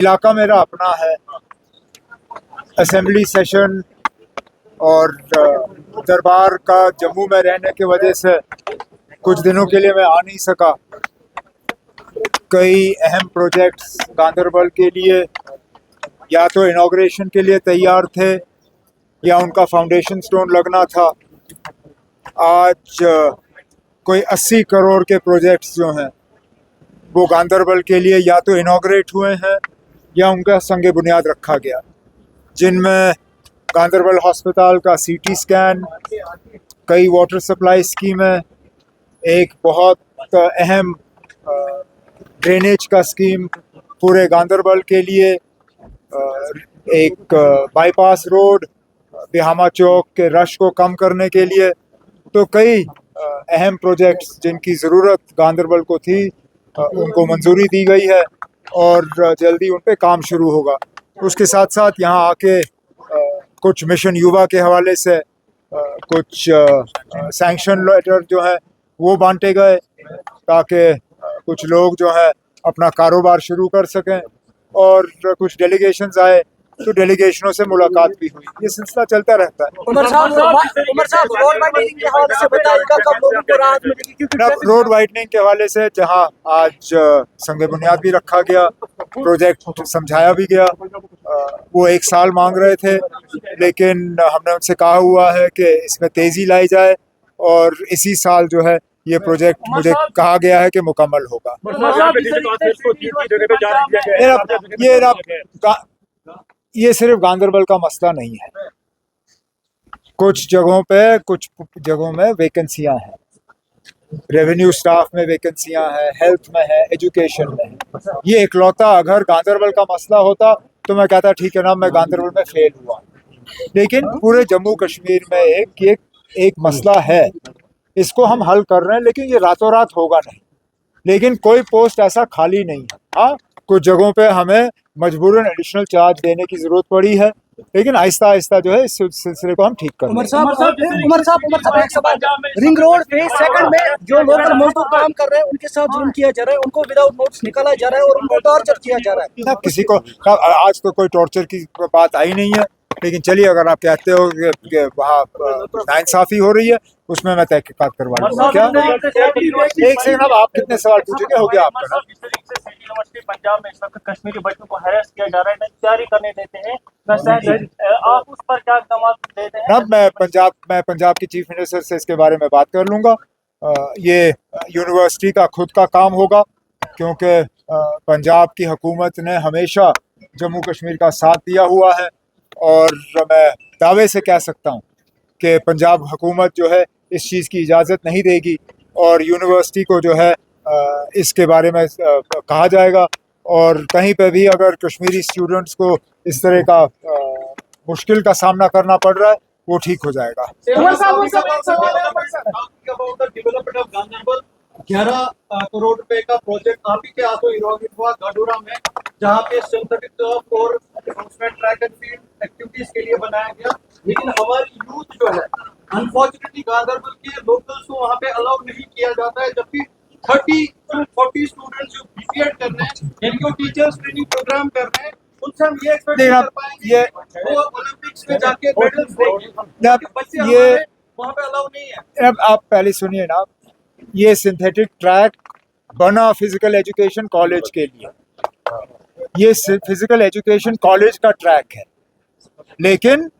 इलाका मेरा अपना है। असेंबली सेशन और दरबार का जम्मू में रहने की वजह से कुछ दिनों के लिए मैं आ नहीं सका। कई अहम प्रोजेक्ट्स गांदरबल के लिए या तो इनॉग्रेशन के लिए तैयार थे या उनका फाउंडेशन स्टोन लगना था। आज कोई 80 करोड़ के प्रोजेक्ट्स जो हैं वो गांदरबल के लिए या तो इनॉग्रेट हुए हैं या उनका संग बुनियाद रखा गया, जिनमें गांदरबल हॉस्पिटल का सीटी स्कैन, कई वाटर सप्लाई स्कीमें, एक बहुत अहम ड्रेनेज का स्कीम पूरे गांदरबल के लिए, एक बाईपास रोड बिहामा चौक के रश को कम करने के लिए। तो कई अहम प्रोजेक्ट्स जिनकी ज़रूरत गांदरबल को थी उनको मंजूरी दी गई है और जल्दी उन पे काम शुरू होगा। उसके साथ साथ यहाँ आके कुछ मिशन युवा के हवाले से कुछ सैंक्शन लेटर जो है वो बांटे गए ताकि कुछ लोग जो है अपना कारोबार शुरू कर सकें, और कुछ डेलीगेशंस आए तो डेलीगेशनों से मुलाकात भी हुई। ये सिलसिला चलता रहता है। रोड वाइडनिंग के हवाले से जहां आज संग बुनियाद भी रखा गया, प्रोजेक्ट समझाया भी गया। वो 1 साल मांग रहे थे, लेकिन हमने उनसे कहा हुआ है कि इसमें तेज़ी लाई जाए और इसी साल जो है ये प्रोजेक्ट मुझे कहा गया है कि मुकम्मल होगा। ये सिर्फ गांदरबल का मसला नहीं है। कुछ जगहों में वैकेंसियां हैं, रेवेन्यू स्टाफ में वैकेंसियां हैं, हेल्थ में है, एजुकेशन में है। ये इकलौता अगर गांदरबल का मसला होता तो मैं कहता ठीक है ना, मैं गांदरबल में फेल हुआ। लेकिन पूरे जम्मू कश्मीर में एक मसला है, इसको हम हल कर रहे हैं, लेकिन ये रातों रात होगा नहीं। लेकिन कोई पोस्ट ऐसा खाली नहीं है। हाँ, कुछ जगहों पे हमें मजबूरन एडिशनल चार्ज देने की जरूरत पड़ी है, लेकिन आहिस्ता आहिस्ता जो है इस सिलसिले को हम ठीक कर रहे हैं। उमर साहब एक सवाल। रिंग रोड फेज सेकंड में जो लोकल मजदूर काम कर रहे हैं उनके साथ जुल्म किया जा रहा है, उनको विदाउट नोटिस निकाला जा रहा है और उनको टॉर्चर किया जा रहा है। ना किसी को आज तो कोई टॉर्चर की बात आई नहीं है, लेकिन चलिए अगर आप कहते हो कि वहाँ नाइंसाफी हो रही है, उसमें मैं तहकीकात करवा लूँगा। क्या एक सेकंड, अब आप कितने सवाल पूछेंगे? हो गया आपका ना। यूनिवर्सिटी पंजाब में इस वक्त कश्मीरी बच्चों को हैरेस किया जा रहा है, तैयारी करने देते हैं, आप उस पर क्या इक़दाम देते हैं? मैं पंजाब की चीफ मिनिस्टर से इसके बारे में बात कर लूँगा। ये यूनिवर्सिटी का खुद का काम होगा, क्योंकि पंजाब की हुकूमत ने हमेशा जम्मू कश्मीर का साथ दिया हुआ है, और मैं दावे से कह सकता हूँ कि पंजाब हुकूमत जो है इस चीज़ की इजाज़त नहीं देगी, और यूनिवर्सिटी को जो है इसके बारे में कहा जाएगा, और कहीं पे भी अगर कश्मीरी स्टूडेंट्स को इस तरह का मुश्किल का सामना करना पड़ रहा है वो ठीक हो जाएगा। 11 करोड़ रुपए का प्रोजेक्ट आप ही के हाथों इनॉग्रेट हुआ गाडोरा में, जहाँ पे सिंथेटिक और ट्रैक एंड फील्ड एक्टिविटीज के लिए बनाया गया। लेकिन हमारी यूथ जो है अनफॉर्चुनेटली गांदरबल के लोकल्स को वहाँ पे अलाउ नहीं किया जाता है, जबकि 30 to 40 स्टूडेंट्स जो बीपीएड कर रहे हैं, जिनको टीचर्स ट्रेनिंग प्रोग्राम कर रहे हैं, उनसे हम ये एक्सपेक्ट कर पाएंगे वो ओलंपिक्स में जाके मेडल्स लेंगे। बच्चे ये वहाँ पे अलाउ नहीं है। अब आप पहले सुनिए ना, ये सिंथेटिक ट्रैक बना फिजिकल एजुकेशन कॉलेज के लिए, ये फिजिकल एजुकेशन कॉलेज का ट्रैक है। लेकिन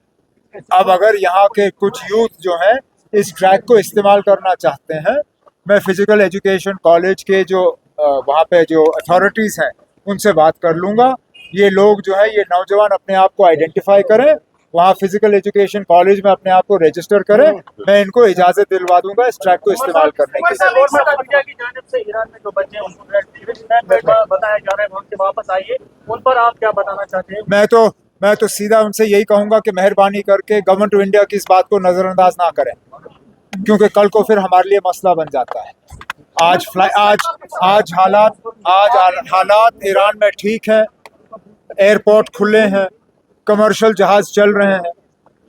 अब अगर यहाँ के कुछ यूथ जो हैं इस ट्रैक को इस्तेमाल करना चाहते हैं, मैं फिजिकल एजुकेशन कॉलेज के जो वहाँ पे जो अथॉरिटीज़ हैं उनसे बात कर लूँगा। ये लोग जो है, ये नौजवान अपने आप को आइडेंटिफाई करें, वहाँ फिजिकल एजुकेशन कॉलेज में अपने आप को रजिस्टर करें, मैं इनको इजाज़त दिलवा दूंगा इस ट्रैक को इस्तेमाल करने की। ईरान में जो बच्चे हैं उनको बताया जा रहा है वहाँ से वापस आइए, उन पर आप क्या बताना चाहते हैं? मैं तो सीधा उनसे यही कहूँगा कि मेहरबानी करके गवर्नमेंट ऑफ इंडिया की इस बात को नज़रअंदाज ना करें, क्योंकि कल को फिर हमारे लिए मसला बन जाता है। आज हालात ईरान में ठीक हैं, एयरपोर्ट खुले हैं, कमर्शियल जहाज चल रहे हैं।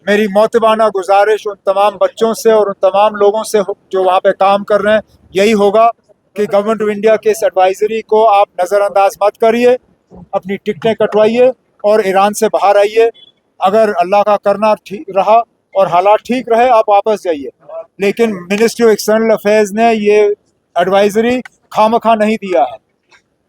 मेरी मोतबाना गुजारिश उन तमाम बच्चों से और उन तमाम लोगों से जो वहाँ पे काम कर रहे हैं यही होगा कि गवर्नमेंट ऑफ इंडिया के इस एडवाइजरी को आप नज़रअंदाज मत करिए, अपनी टिकटें कटवाइए और ईरान से बाहर आइए। अगर अल्लाह का करना ठीक रहा और हालात ठीक रहे आप वापस जाइए, लेकिन मिनिस्ट्री ऑफ एक्सटर्नल अफेयर्स ने ये एडवाइजरी खामखा नहीं दिया है।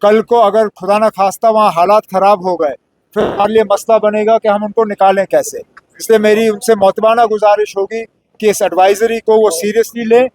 कल को अगर खुदा न खास्ता वहाँ हालात ख़राब हो गए फिर हमारे लिए मसला बनेगा कि हम उनको निकालें कैसे। इसलिए मेरी उनसे मोतबाना गुजारिश होगी कि इस एडवाइजरी को वो सीरियसली लें